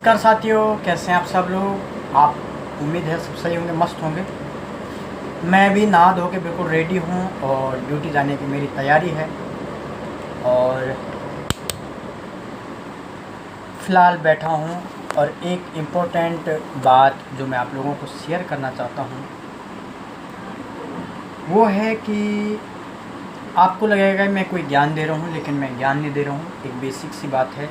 नमस्कार साथियों, कैसे हैं आप सब लोग। आप उम्मीद है सब सही होंगे, मस्त होंगे। मैं भी नहा धो के बिल्कुल रेडी हूँ और ड्यूटी जाने की मेरी तैयारी है। और फ़िलहाल बैठा हूँ और एक इम्पोर्टेंट बात जो मैं आप लोगों को शेयर करना चाहता हूँ वो है कि आपको लगेगा मैं कोई ज्ञान दे रहा हूँ, लेकिन मैं ज्ञान नहीं दे रहा हूँ। एक बेसिक सी बात है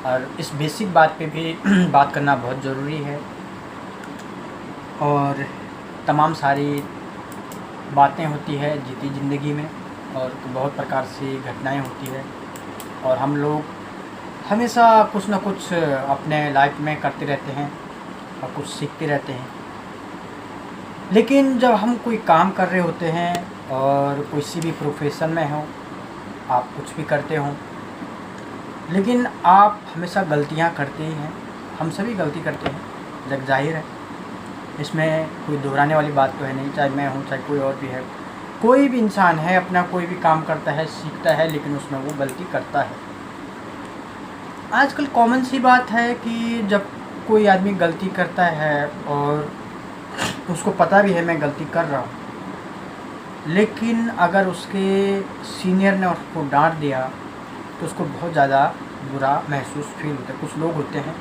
और इस बेसिक बात पे भी बात करना बहुत ज़रूरी है। और तमाम सारी बातें होती है जीती ज़िंदगी में और बहुत प्रकार से घटनाएं होती है और हम लोग हमेशा कुछ ना कुछ अपने लाइफ में करते रहते हैं और कुछ सीखते रहते हैं। लेकिन जब हम कोई काम कर रहे होते हैं और किसी भी प्रोफेशन में हो, आप कुछ भी करते हो, लेकिन आप हमेशा गलतियां करते ही हैं। हम सभी गलती करते हैं, जग जाहिर है, इसमें कोई दोहराने वाली बात तो है नहीं। चाहे मैं हूँ, चाहे कोई और भी है, कोई भी इंसान है अपना कोई भी काम करता है, सीखता है, लेकिन उसमें वो गलती करता है। आजकल कॉमन सी बात है कि जब कोई आदमी गलती करता है और उसको पता भी है मैं गलती कर रहा हूँ, लेकिन अगर उसके सीनियर ने उसको डांट दिया तो उसको बहुत ज़्यादा बुरा महसूस फील होता है। कुछ लोग होते हैं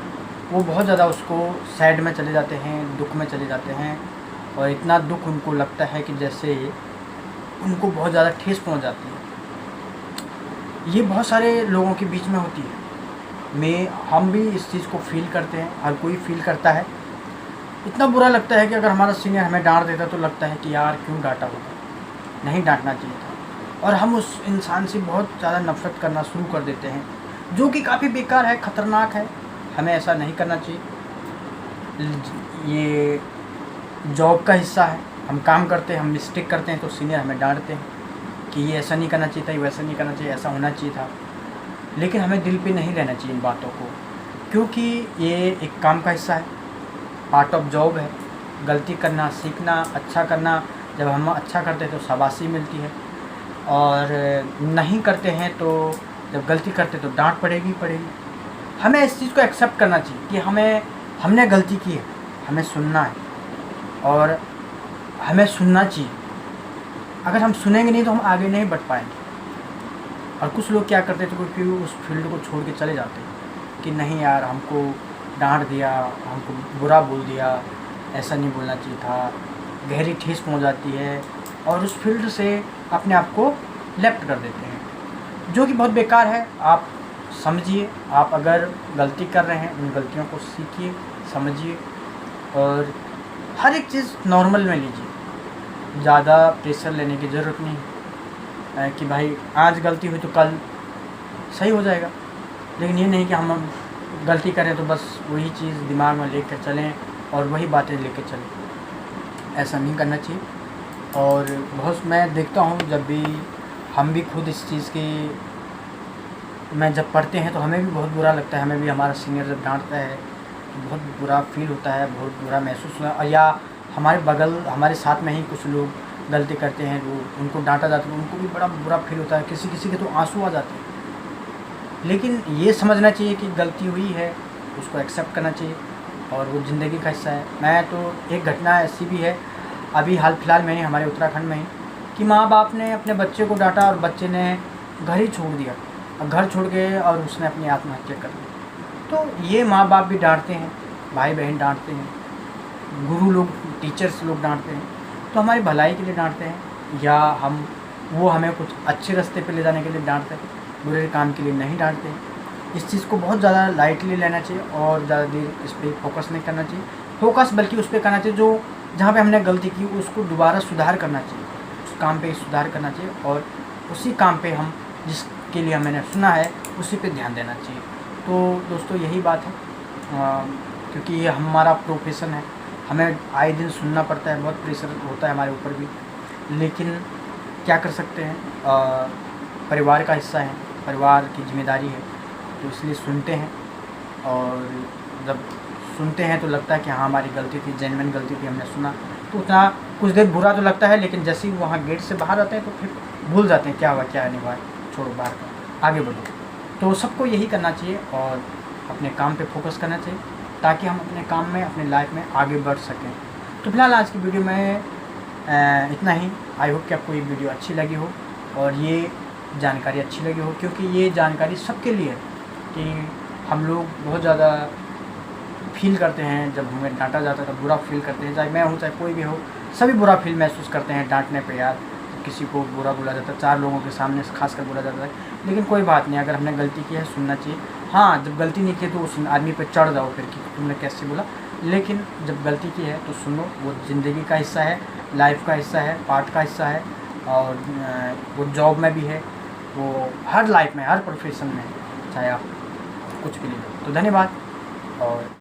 वो बहुत ज़्यादा उसको सैड में चले जाते हैं, दुख में चले जाते हैं और इतना दुख उनको लगता है कि जैसे उनको बहुत ज़्यादा ठेस पहुंच जाती है। ये बहुत सारे लोगों के बीच में होती है। हम भी इस चीज़ को फील करते हैं, हर कोई फील करता है। इतना बुरा लगता है कि अगर हमारा सीनियर हमें डांट देता तो लगता है कि यार क्यों डांटा होगा, नहीं डांटना चाहिए था। और हम उस इंसान से बहुत ज़्यादा नफ़रत करना शुरू कर देते हैं, जो कि काफ़ी बेकार है, ख़तरनाक है। हमें ऐसा नहीं करना चाहिए। ये जॉब का हिस्सा है, हम काम करते हैं, हम मिस्टेक करते हैं तो सीनियर हमें डांटते हैं कि ये ऐसा नहीं करना चाहिए था, ये वैसा नहीं करना चाहिए, ऐसा होना चाहिए था। लेकिन हमें दिल पे नहीं लेना चाहिए इन बातों को, क्योंकि ये एक काम का हिस्सा है, पार्ट ऑफ जॉब है। गलती करना, सीखना, अच्छा करना। जब हम अच्छा करते हैं तो शाबाशी मिलती है और नहीं करते हैं तो जब गलती करते तो डांट पड़ेगी पड़ेगी। हमें इस चीज़ को एक्सेप्ट करना चाहिए कि हमने गलती की है, हमें सुनना है और हमें सुनना चाहिए। अगर हम सुनेंगे नहीं तो हम आगे नहीं बढ़ पाएंगे। और कुछ लोग क्या करते थे, क्योंकि उस फील्ड को छोड़ के चले जाते हैं कि नहीं यार, हमको डांट दिया, हमको बुरा बोल दिया, ऐसा नहीं बोलना चाहिए था, गहरी ठेस पहुंच जाती है और उस फील्ड से अपने आप को लेफ्ट कर देते हैं, जो कि बहुत बेकार है। आप समझिए, आप अगर गलती कर रहे हैं उन गलतियों को सीखिए, समझिए और हर एक चीज़ नॉर्मल में लीजिए। ज़्यादा प्रेशर लेने की ज़रूरत नहीं है कि भाई आज गलती हुई तो कल सही हो जाएगा। लेकिन ये नहीं कि हम गलती करें तो बस वही चीज़ दिमाग में लेकर चलें और वही बातें लेकर चलें। ऐसा नहीं करना चाहिए। और बहुत मैं देखता हूँ, जब भी हम भी खुद इस चीज़ की जब पढ़ते हैं तो हमें भी बहुत बुरा लगता है। हमें भी हमारा सीनियर जब डांटता है तो बहुत बुरा फील होता है, बहुत बुरा महसूस होता है। या हमारे साथ में ही कुछ लोग गलती करते हैं, वो उनको डांटा जाता है, उनको भी बड़ा बुरा फील होता है। किसी किसी के तो आंसू आ जाते हैं। लेकिन ये समझना चाहिए कि गलती हुई है, उसको एक्सेप्ट करना चाहिए और वो ज़िंदगी का हिस्सा है। मैं तो एक घटना ऐसी भी है अभी हाल फिलहाल में हमारे उत्तराखंड में ही, कि माँ बाप ने अपने बच्चे को डांटा और बच्चे ने घर ही छोड़ दिया, और घर छोड़ के और उसने अपनी आत्महत्या कर ली। तो ये माँ बाप भी डांटते हैं, भाई बहन डांटते हैं, गुरु लोग, टीचर्स लोग डांटते हैं, तो हमारी भलाई के लिए डांटते हैं या वो हमें कुछ अच्छे रास्ते पे ले जाने के लिए डांटते हैं, बुरे काम के लिए नहीं डांटते हैं। इस चीज़ को बहुत ज़्यादा लाइटली लेना चाहिए और ज़्यादा देर इस पर फोकस नहीं करना चाहिए। फोकस बल्कि उस पर करना चाहिए जो जहाँ पे हमने गलती की उसको दोबारा सुधार करना चाहिए, उस काम पे सुधार करना चाहिए और उसी काम पे हम जिसके लिए मैंने सुना है उसी पे ध्यान देना चाहिए। तो दोस्तों यही बात है, क्योंकि ये हमारा प्रोफेशन है, हमें आए दिन सुनना पड़ता है, बहुत प्रेशर होता है हमारे ऊपर भी, लेकिन क्या कर सकते हैं, परिवार का हिस्सा है, परिवार की जिम्मेदारी है, तो इसलिए सुनते हैं। और जब सुनते हैं तो लगता है कि हाँ हमारी गलती थी, जेन्युइन गलती थी, हमने सुना, तो उतना कुछ देर बुरा तो लगता है, लेकिन जैसे ही वहाँ गेट से बाहर आते हैं तो फिर भूल जाते हैं क्या हुआ क्या नहीं हुआ, छोड़ो बाहर का, आगे बढ़ो। तो सबको यही करना चाहिए और अपने काम पे फोकस करना चाहिए ताकि हम अपने काम में, अपने लाइफ में आगे बढ़ सकें। तो फिलहाल आज की वीडियो में इतना ही। आई होप कि आपको ये वीडियो अच्छी लगी हो और ये जानकारी अच्छी लगी हो, क्योंकि ये जानकारी सबके लिए है कि हम लोग बहुत ज़्यादा फील करते हैं जब हमें डांटा जाता है, तो बुरा फील करते हैं। चाहे मैं हूँ, चाहे कोई भी हो, सभी बुरा फील महसूस करते हैं डांटने पे। यार किसी को बुरा बोला जाता है, 4 लोगों के सामने खासकर बोला जाता है, लेकिन कोई बात नहीं, अगर हमने गलती की है सुनना चाहिए। हाँ, जब गलती नहीं की तो उस आदमी पे चढ़ जाओ फिर कि तुमने कैसे बोला, लेकिन जब गलती की है तो सुनो। वो ज़िंदगी का हिस्सा है, लाइफ का हिस्सा है, पार्ट का हिस्सा है, और वो जॉब में भी है, वो हर लाइफ में, हर प्रोफेशन में, चाहे आप कुछ भी ले लो। तो धन्यवाद। और